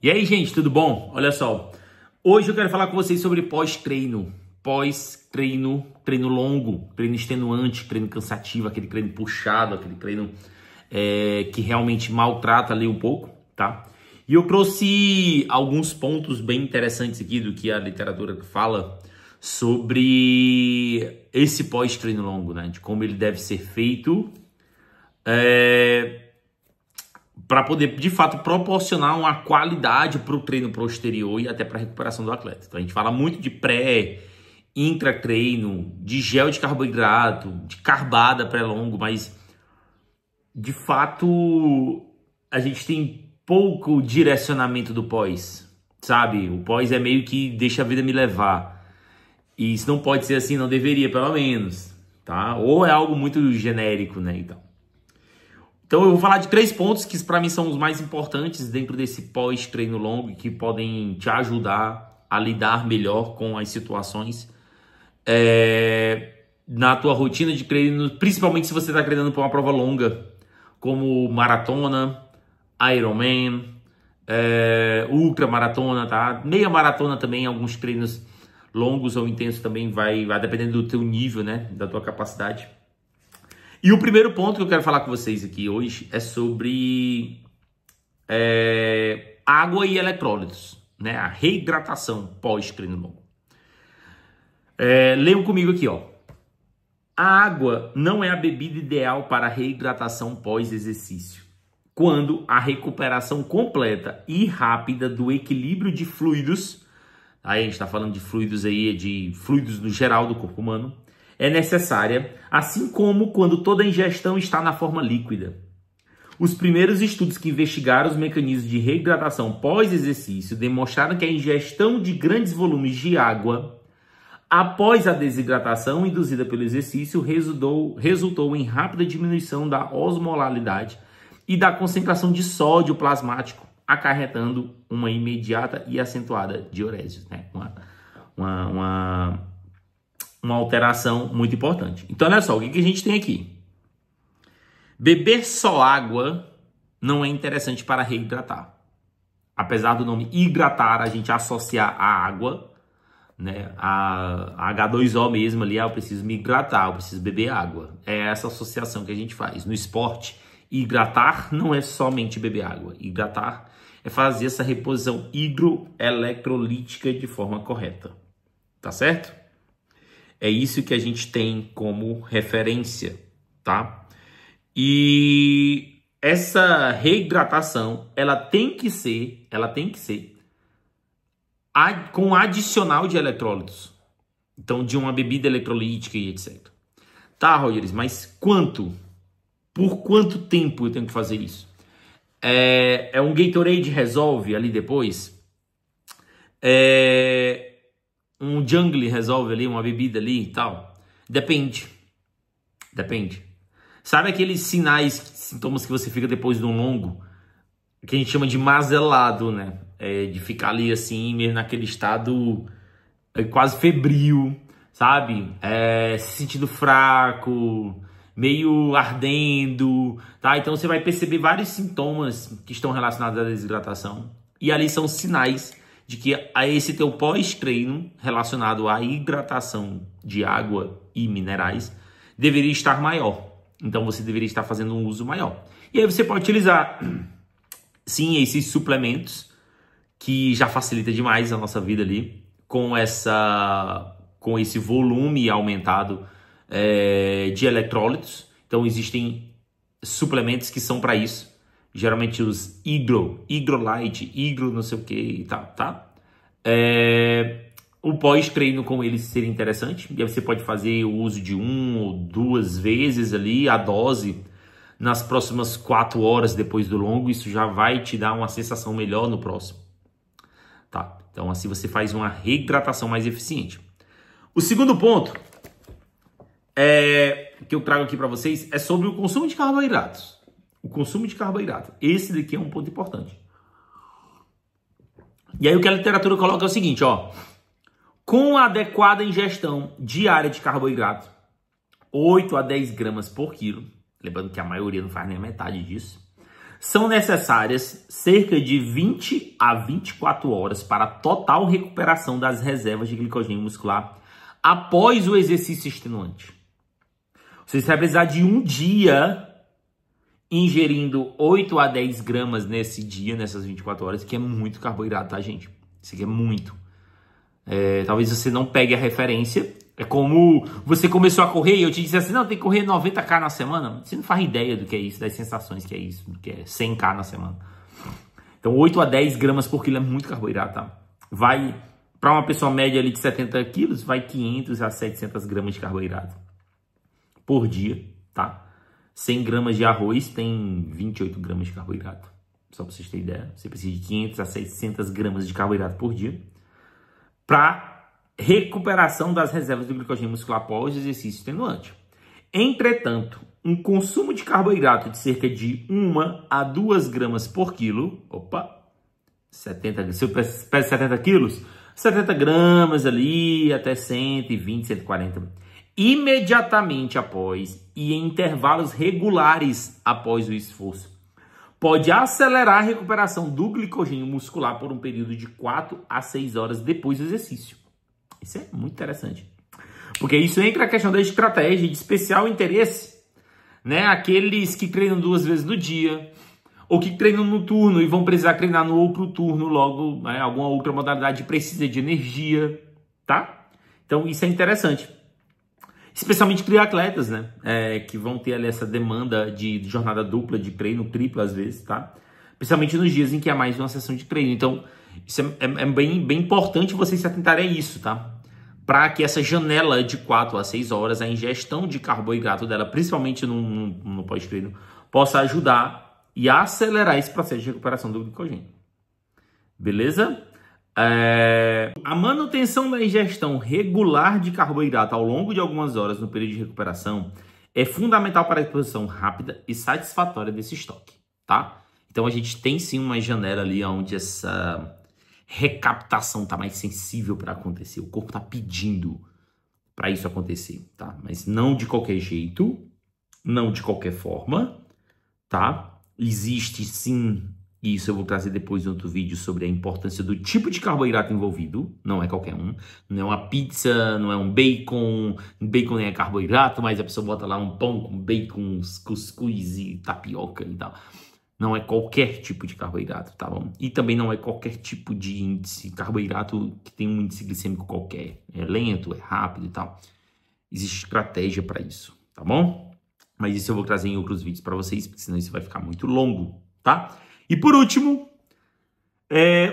E aí, gente, tudo bom? Olha só, hoje eu quero falar com vocês sobre pós-treino. Pós-treino, treino longo, treino extenuante, treino cansativo, aquele treino puxado, aquele treino que realmente maltrata ali um pouco, tá? E eu trouxe alguns pontos bem interessantes aqui do que a literatura fala sobre esse pós-treino longo, né? De como ele deve ser feito para poder, de fato, proporcionar uma qualidade para o treino posterior e até para a recuperação do atleta. Então, a gente fala muito de intra-treino, de gel de carboidrato, de carbada pré-longo, mas, de fato, a gente tem pouco direcionamento do pós, sabe? O pós é meio que deixa a vida me levar. E isso não pode ser assim, não deveria, pelo menos, tá? Ou é algo muito genérico, né? Então eu vou falar de 3 pontos que para mim são os mais importantes dentro desse pós-treino longo e que podem te ajudar a lidar melhor com as situações na tua rotina de treino, principalmente se você está treinando para uma prova longa, como maratona, Ironman, ultramaratona, tá? Meia maratona também, alguns treinos longos ou intensos também vai dependendo do teu nível, né? Da tua capacidade. E o primeiro ponto que eu quero falar com vocês aqui hoje é sobre água e eletrólitos, né? A reidratação pós-treino longo. Leiam comigo aqui, ó. A água não é a bebida ideal para a reidratação pós-exercício, quando a recuperação completa e rápida do equilíbrio de fluidos, aí a gente está falando de fluidos aí, de fluidos no geral do corpo humano, é necessária, assim como quando toda a ingestão está na forma líquida. Os primeiros estudos que investigaram os mecanismos de reidratação pós-exercício demonstraram que a ingestão de grandes volumes de água após a desidratação induzida pelo exercício resultou em rápida diminuição da osmolaridade e da concentração de sódio plasmático, acarretando uma imediata e acentuada diurese, né? Uma alteração muito importante. Então, olha só, o que a gente tem aqui? Beber só água não é interessante para reidratar. Apesar do nome hidratar, a gente associar a água, né, a H2O mesmo ali, eu preciso me hidratar, eu preciso beber água. É essa associação que a gente faz. No esporte, hidratar não é somente beber água. Hidratar é fazer essa reposição hidroeletrolítica de forma correta. Tá certo? É isso que a gente tem como referência, tá? E essa reidratação, ela tem que ser com adicional de eletrólitos. Então, de uma bebida eletrolítica e etc. Tá, Rogers, mas quanto? Por quanto tempo eu tenho que fazer isso? É um Gatorade resolve ali depois? Um jungle resolve ali, uma bebida ali e tal? Depende. Sabe aqueles sintomas que você fica depois de um longo? Que a gente chama de mazelado, né? De ficar ali assim, mesmo naquele estado quase febril, sabe? Se sentindo fraco, meio ardendo, tá? Então você vai perceber vários sintomas que estão relacionados à desidratação. E ali são sinais de que esse teu pós-treino relacionado à hidratação de água e minerais deveria estar maior. Então você deveria estar fazendo um uso maior. E aí você pode utilizar, sim, esses suplementos que já facilita demais a nossa vida ali, com esse volume aumentado de eletrólitos. Então existem suplementos que são para isso. Geralmente os Hydrolyte, não sei o que e tal, tá? O pós-treino com eles seria interessante. E aí você pode fazer o uso de 1 ou 2 vezes ali a dose nas próximas 4 horas depois do longo. Isso já vai te dar uma sensação melhor no próximo, tá? Então assim você faz uma reidratação mais eficiente. O segundo ponto que eu trago aqui para vocês é sobre o consumo de carboidratos. O consumo de carboidrato. Esse daqui é um ponto importante. E aí o que a literatura coloca é o seguinte, ó. Com a adequada ingestão diária de carboidrato, 8 a 10 gramas por quilo, lembrando que a maioria não faz nem a metade disso, São necessárias cerca de 20 a 24 horas para a total recuperação das reservas de glicogênio muscular após o exercício extenuante. Você vai precisar de um dia ingerindo 8 a 10 gramas nesse dia, nessas 24 horas, que é muito carboidrato, tá, gente? Isso aqui é muito. Talvez você não pegue a referência. É como você começou a correr e eu te disse assim, não, tem que correr 90k na semana. Você não faz ideia do que é isso, das sensações que é isso, do que é 100k na semana. Então 8 a 10 gramas por quilo é muito carboidrato, tá? Vai, para uma pessoa média ali de 70 quilos, vai 500 a 700 gramas de carboidrato por dia, tá? 100 gramas de arroz tem 28 gramas de carboidrato. Só para vocês terem ideia. Você precisa de 500 a 600 gramas de carboidrato por dia para recuperação das reservas de glicogênio muscular após o exercício extenuante. Entretanto, um consumo de carboidrato de cerca de 1 a 2 gramas por quilo, 70, se eu peso 70 quilos, 70 gramas ali até 120, 140, imediatamente após e em intervalos regulares após o esforço, pode acelerar a recuperação do glicogênio muscular por um período de 4 a 6 horas depois do exercício. Isso é muito interessante, porque isso entra a questão da estratégia de especial interesse, né? Aqueles que treinam 2 vezes no dia, ou que treinam no turno e vão precisar treinar no outro turno logo, né? Alguma outra modalidade precisa de energia, tá? Então isso é interessante, especialmente triatletas, né? Que vão ter ali essa demanda de jornada dupla, de treino triplo às vezes, tá? Principalmente nos dias em que há mais de uma sessão de treino. Então isso é bem importante vocês se atentarem a isso, tá? Para que essa janela de 4 a 6 horas, a ingestão de carboidrato dela, principalmente no pós-treino, possa ajudar e acelerar esse processo de recuperação do glicogênio. Beleza? A manutenção da ingestão regular de carboidrato ao longo de algumas horas no período de recuperação é fundamental para a reposição rápida e satisfatória desse estoque, tá? Então a gente tem sim uma janela ali onde essa recaptação está mais sensível para acontecer. O corpo está pedindo para isso acontecer, tá? Mas não de qualquer jeito, não de qualquer forma, tá? Existe sim, e isso eu vou trazer depois em outro vídeo, sobre a importância do tipo de carboidrato envolvido. Não é qualquer um, não é uma pizza, não é um bacon. Bacon nem é carboidrato, mas a pessoa bota lá um pão com bacon, cuscuz e tapioca e tal. Não é qualquer tipo de carboidrato, tá bom? E também não é qualquer tipo de índice. Carboidrato que tem um índice glicêmico qualquer. É lento, é rápido e tal. Existe estratégia para isso, tá bom? Mas isso eu vou trazer em outros vídeos para vocês, porque senão isso vai ficar muito longo, tá? E por último,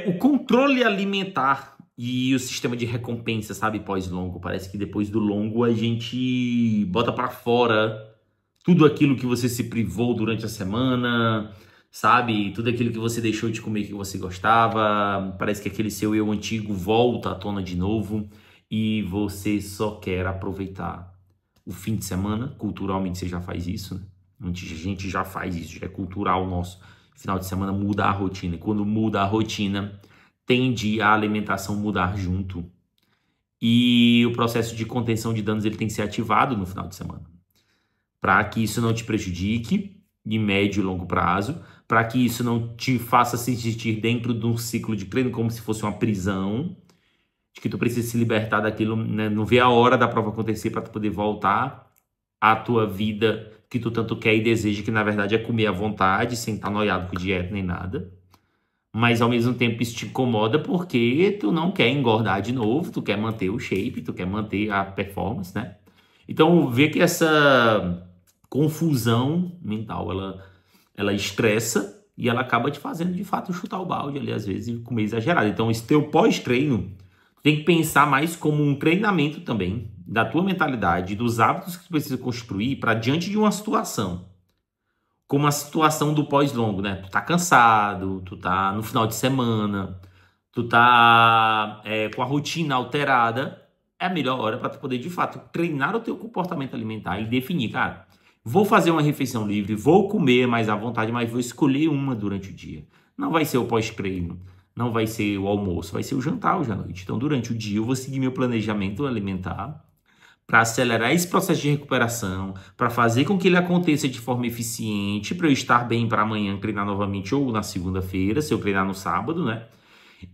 o controle alimentar e o sistema de recompensa, sabe? Pós-longo. Parece que depois do longo a gente bota para fora tudo aquilo que você se privou durante a semana, sabe? Tudo aquilo que você deixou de comer que você gostava. Parece que aquele seu eu antigo volta à tona de novo e você só quer aproveitar o fim de semana. Culturalmente você já faz isso, né? A gente já faz isso, já é cultural nosso. Final de semana muda a rotina. E quando muda a rotina, tende a alimentação mudar junto. E o processo de contenção de danos ele tem que ser ativado no final de semana, para que isso não te prejudique de médio e longo prazo, para que isso não te faça se sentir dentro de um ciclo de treino como se fosse uma prisão, de que tu precisa se libertar daquilo, né? Não vê a hora da prova acontecer para tu poder voltar à tua vida que tu tanto quer e deseja, que na verdade é comer à vontade, sem estar noiado com dieta nem nada. Mas ao mesmo tempo isso te incomoda porque tu não quer engordar de novo, tu quer manter o shape, tu quer manter a performance, né? Então vê que essa confusão mental, ela estressa e ela acaba te fazendo de fato chutar o balde ali às vezes e comer exagerado. Então esse teu pós-treino tem que pensar mais como um treinamento também da tua mentalidade, dos hábitos que tu precisa construir para diante de uma situação, como a situação do pós-longo, né? Tu tá cansado, tu tá no final de semana, tu tá com a rotina alterada, é a melhor hora para tu poder de fato treinar o teu comportamento alimentar e definir, cara, vou fazer uma refeição livre, vou comer mais à vontade, mas vou escolher uma durante o dia. Não vai ser o pós-treino, não vai ser o almoço, vai ser o jantar hoje à noite. Então, durante o dia, eu vou seguir meu planejamento alimentar para acelerar esse processo de recuperação, para fazer com que ele aconteça de forma eficiente, para eu estar bem para amanhã treinar novamente ou na segunda-feira, se eu treinar no sábado, né?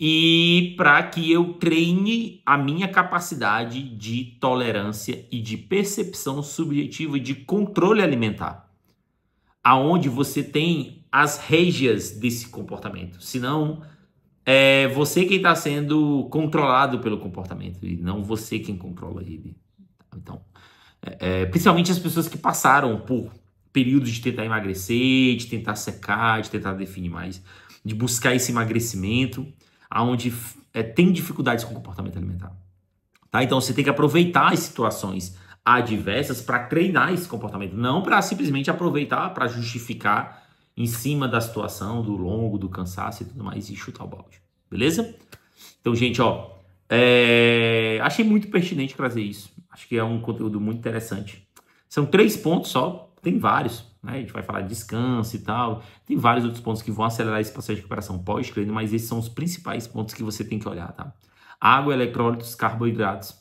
E para que eu treine a minha capacidade de tolerância e de percepção subjetiva de controle alimentar, aonde você tem as rédeas desse comportamento. Senão, é você quem está sendo controlado pelo comportamento e não você quem controla ele. Então, principalmente as pessoas que passaram por períodos de tentar emagrecer, de tentar secar, de tentar definir mais, de buscar esse emagrecimento, aonde tem dificuldades com o comportamento alimentar. Tá? Então, você tem que aproveitar as situações adversas para treinar esse comportamento, não para simplesmente aproveitar para justificar em cima da situação, do longo, do cansaço e tudo mais, e chutar o balde. Beleza? Então, gente, ó, achei muito pertinente trazer isso. Acho que é um conteúdo muito interessante. São 3 pontos só, tem vários, né? A gente vai falar de descanso e tal. Tem vários outros pontos que vão acelerar esse processo de recuperação pós-treino, mas esses são os principais pontos que você tem que olhar, tá? Água, eletrólitos, carboidratos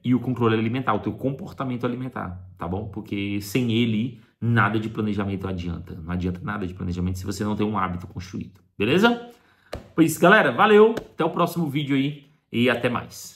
e o controle alimentar, o teu comportamento alimentar, tá bom? Porque sem ele, nada de planejamento adianta. Não adianta nada de planejamento se você não tem um hábito construído, beleza? Pois, galera, valeu, até o próximo vídeo aí e até mais.